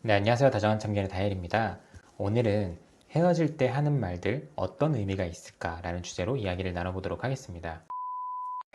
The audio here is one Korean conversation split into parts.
네, 안녕하세요. 다정한 참견의 다엘입니다. 오늘은 헤어질 때 하는 말들 어떤 의미가 있을까라는 주제로 이야기를 나눠보도록 하겠습니다.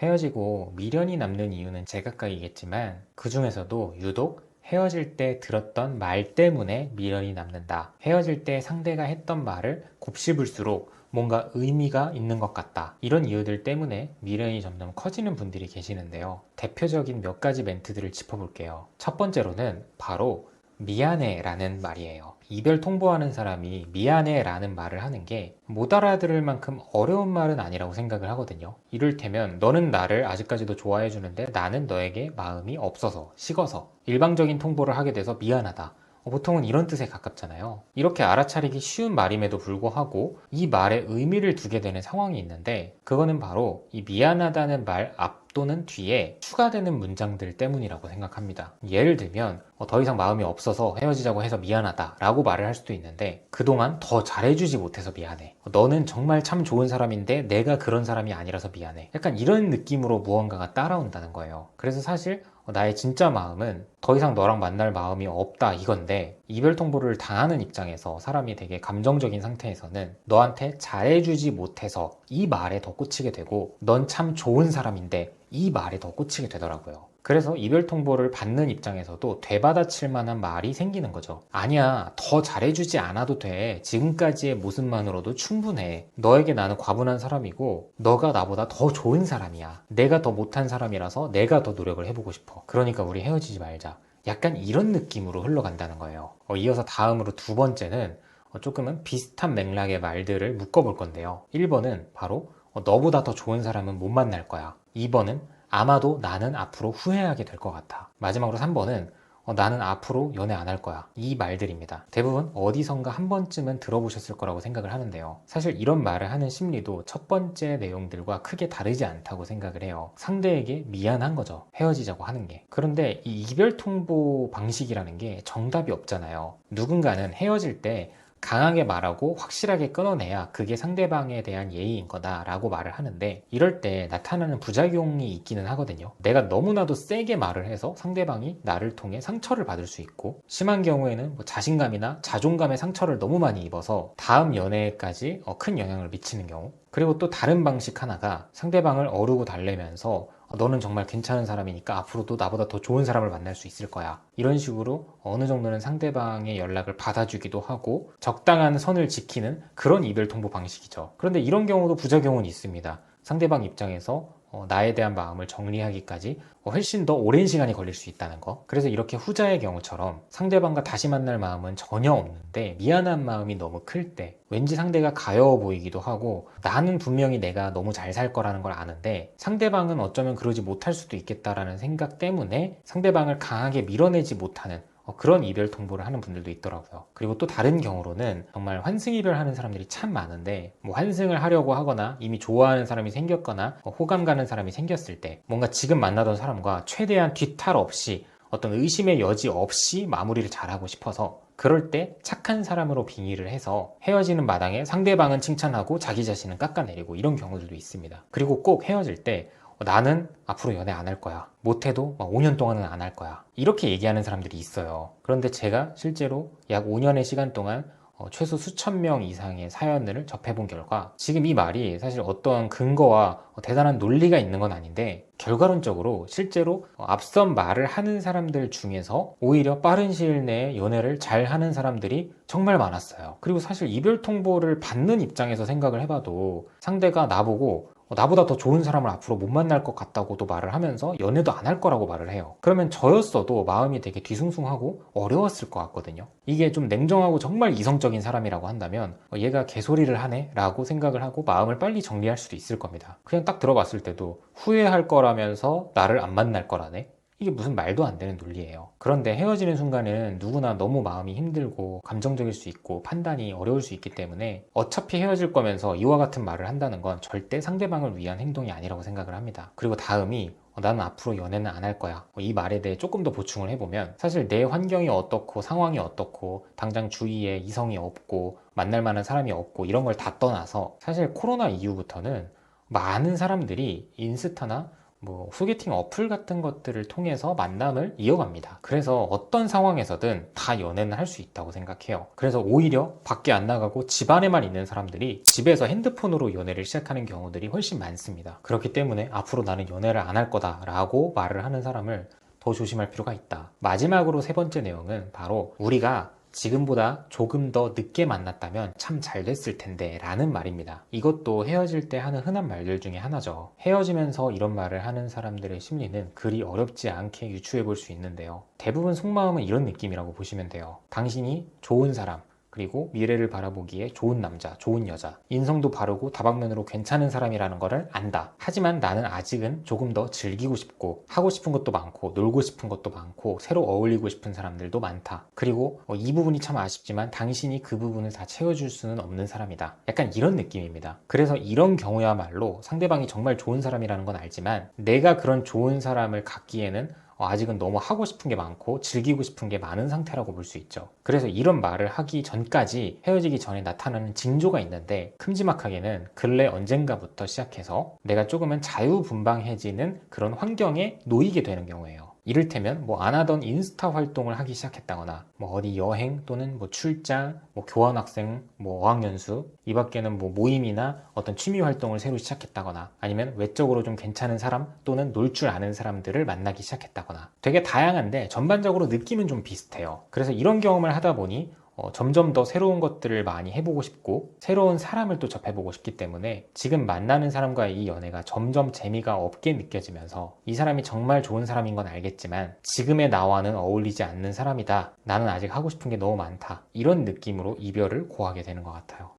헤어지고 미련이 남는 이유는 제각각이겠지만 그 중에서도 유독 헤어질 때 들었던 말 때문에 미련이 남는다. 헤어질 때 상대가 했던 말을 곱씹을수록 뭔가 의미가 있는 것 같다. 이런 이유들 때문에 미련이 점점 커지는 분들이 계시는데요. 대표적인 몇 가지 멘트들을 짚어볼게요. 첫 번째로는 바로 미안해 라는 말이에요. 이별 통보하는 사람이 미안해 라는 말을 하는 게 못 알아들을 만큼 어려운 말은 아니라고 생각을 하거든요. 이를테면 너는 나를 아직까지도 좋아해 주는데 나는 너에게 마음이 없어서 식어서 일방적인 통보를 하게 돼서 미안하다. 보통은 이런 뜻에 가깝잖아요. 이렇게 알아차리기 쉬운 말임에도 불구하고 이 말에 의미를 두게 되는 상황이 있는데 그거는 바로 이 미안하다는 말 앞 또는 뒤에 추가되는 문장들 때문이라고 생각합니다. 예를 들면 더 이상 마음이 없어서 헤어지자고 해서 미안하다 라고 말을 할 수도 있는데 그동안 더 잘해주지 못해서 미안해. 너는 정말 참 좋은 사람인데 내가 그런 사람이 아니라서 미안해. 약간 이런 느낌으로 무언가가 따라온다는 거예요. 그래서 사실 나의 진짜 마음은 더 이상 너랑 만날 마음이 없다 이건데 이별 통보를 당하는 입장에서 사람이 되게 감정적인 상태에서는 너한테 잘해주지 못해서 이 말에 더 꽂히게 되고 넌 참 좋은 사람인데 이 말에 더 꽂히게 되더라고요. 그래서 이별 통보를 받는 입장에서도 되받아칠 만한 말이 생기는 거죠. 아니야, 더 잘해주지 않아도 돼. 지금까지의 모습만으로도 충분해. 너에게 나는 과분한 사람이고 너가 나보다 더 좋은 사람이야. 내가 더 못한 사람이라서 내가 더 노력을 해보고 싶어. 그러니까 우리 헤어지지 말자. 약간 이런 느낌으로 흘러간다는 거예요. 이어서 다음으로 두 번째는 조금은 비슷한 맥락의 말들을 묶어볼 건데요. 1번은 바로 너보다 더 좋은 사람은 못 만날 거야. 2번은 아마도 나는 앞으로 후회하게 될 것 같아. 마지막으로 3번은 나는 앞으로 연애 안 할 거야. 이 말들입니다. 대부분 어디선가 한 번쯤은 들어보셨을 거라고 생각을 하는데요. 사실 이런 말을 하는 심리도 첫 번째 내용들과 크게 다르지 않다고 생각을 해요. 상대에게 미안한 거죠. 헤어지자고 하는 게. 그런데 이 이별 통보 방식이라는 게 정답이 없잖아요. 누군가는 헤어질 때 강하게 말하고 확실하게 끊어내야 그게 상대방에 대한 예의인 거다라고 말을 하는데 이럴 때 나타나는 부작용이 있기는 하거든요. 내가 너무나도 세게 말을 해서 상대방이 나를 통해 상처를 받을 수 있고 심한 경우에는 자신감이나 자존감의 상처를 너무 많이 입어서 다음 연애까지 큰 영향을 미치는 경우 그리고 또 다른 방식 하나가 상대방을 어루고 달래면서 너는 정말 괜찮은 사람이니까 앞으로도 나보다 더 좋은 사람을 만날 수 있을 거야. 이런 식으로 어느 정도는 상대방의 연락을 받아주기도 하고 적당한 선을 지키는 그런 이별 통보 방식이죠. 그런데 이런 경우도 부작용은 있습니다. 상대방 입장에서 나에 대한 마음을 정리하기까지 훨씬 더 오랜 시간이 걸릴 수 있다는 거. 그래서 이렇게 후자의 경우처럼 상대방과 다시 만날 마음은 전혀 없는데 미안한 마음이 너무 클 때 왠지 상대가 가여워 보이기도 하고 나는 분명히 내가 너무 잘 살 거라는 걸 아는데 상대방은 어쩌면 그러지 못할 수도 있겠다라는 생각 때문에 상대방을 강하게 밀어내지 못하는 그런 이별 통보를 하는 분들도 있더라고요. 그리고 또 다른 경우로는 정말 환승 이별하는 사람들이 참 많은데 뭐 환승을 하려고 하거나 이미 좋아하는 사람이 생겼거나 호감 가는 사람이 생겼을 때 뭔가 지금 만나던 사람과 최대한 뒤탈 없이 어떤 의심의 여지 없이 마무리를 잘하고 싶어서 그럴 때 착한 사람으로 빙의를 해서 헤어지는 마당에 상대방은 칭찬하고 자기 자신은 깎아내리고 이런 경우들도 있습니다. 그리고 꼭 헤어질 때 나는 앞으로 연애 안 할 거야. 못해도 5년 동안은 안 할 거야. 이렇게 얘기하는 사람들이 있어요. 그런데 제가 실제로 약 5년의 시간 동안 최소 수천 명 이상의 사연을 접해본 결과 지금 이 말이 사실 어떤 근거와 대단한 논리가 있는 건 아닌데 결과론적으로 실제로 앞선 말을 하는 사람들 중에서 오히려 빠른 시일 내에 연애를 잘 하는 사람들이 정말 많았어요. 그리고 사실 이별 통보를 받는 입장에서 생각을 해봐도 상대가 나보고 나보다 더 좋은 사람을 앞으로 못 만날 것 같다고도 말을 하면서 연애도 안 할 거라고 말을 해요. 그러면 저였어도 마음이 되게 뒤숭숭하고 어려웠을 것 같거든요. 이게 좀 냉정하고 정말 이성적인 사람이라고 한다면 얘가 개소리를 하네? 라고 생각을 하고 마음을 빨리 정리할 수도 있을 겁니다. 그냥 딱 들어봤을 때도 후회할 거라면서 나를 안 만날 거라네? 이게 무슨 말도 안 되는 논리예요. 그런데 헤어지는 순간은 누구나 너무 마음이 힘들고 감정적일 수 있고 판단이 어려울 수 있기 때문에 어차피 헤어질 거면서 이와 같은 말을 한다는 건 절대 상대방을 위한 행동이 아니라고 생각을 합니다. 그리고 다음이 나는 앞으로 연애는 안 할 거야. 이 말에 대해 조금 더 보충을 해보면 사실 내 환경이 어떻고 상황이 어떻고 당장 주위에 이성이 없고 만날 만한 사람이 없고 이런 걸 다 떠나서 사실 코로나 이후부터는 많은 사람들이 인스타나 뭐 소개팅 어플 같은 것들을 통해서 만남을 이어갑니다. 그래서 어떤 상황에서든 다 연애는 할 수 있다고 생각해요. 그래서 오히려 밖에 안 나가고 집 안에만 있는 사람들이 집에서 핸드폰으로 연애를 시작하는 경우들이 훨씬 많습니다. 그렇기 때문에 앞으로 나는 연애를 안 할 거다라고 말을 하는 사람을 더 조심할 필요가 있다. 마지막으로 세 번째 내용은 바로 우리가 지금보다 조금 더 늦게 만났다면 참 잘 됐을 텐데 라는 말입니다. 이것도 헤어질 때 하는 흔한 말들 중에 하나죠. 헤어지면서 이런 말을 하는 사람들의 심리는 그리 어렵지 않게 유추해 볼 수 있는데요. 대부분 속마음은 이런 느낌이라고 보시면 돼요. 당신이 좋은 사람, 그리고 미래를 바라보기에 좋은 남자, 좋은 여자, 인성도 바르고 다방면으로 괜찮은 사람이라는 거를 안다. 하지만 나는 아직은 조금 더 즐기고 싶고 하고 싶은 것도 많고 놀고 싶은 것도 많고 새로 어울리고 싶은 사람들도 많다. 그리고 이 부분이 참 아쉽지만 당신이 그 부분을 다 채워줄 수는 없는 사람이다. 약간 이런 느낌입니다. 그래서 이런 경우야말로 상대방이 정말 좋은 사람이라는 건 알지만 내가 그런 좋은 사람을 갖기에는 아직은 너무 하고 싶은 게 많고 즐기고 싶은 게 많은 상태라고 볼 수 있죠. 그래서 이런 말을 하기 전까지 헤어지기 전에 나타나는 징조가 있는데 큼지막하게는 근래 언젠가부터 시작해서 내가 조금은 자유분방해지는 그런 환경에 놓이게 되는 경우예요. 이를테면 뭐 안 하던 인스타 활동을 하기 시작했다거나 뭐 어디 여행 또는 뭐 출장, 뭐 교환학생, 뭐 어학연수 이 밖에는 뭐 모임이나 어떤 취미 활동을 새로 시작했다거나 아니면 외적으로 좀 괜찮은 사람 또는 놀 줄 아는 사람들을 만나기 시작했다거나 되게 다양한데 전반적으로 느낌은 좀 비슷해요. 그래서 이런 경험을 하다 보니 점점 더 새로운 것들을 많이 해보고 싶고 새로운 사람을 또 접해보고 싶기 때문에 지금 만나는 사람과의 이 연애가 점점 재미가 없게 느껴지면서 이 사람이 정말 좋은 사람인 건 알겠지만 지금의 나와는 어울리지 않는 사람이다. 나는 아직 하고 싶은 게 너무 많다. 이런 느낌으로 이별을 고하게 되는 것 같아요.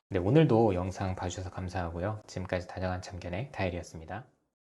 네, 오늘도 영상 봐주셔서 감사하고요. 지금까지 다정한 참견의 다일이었습니다.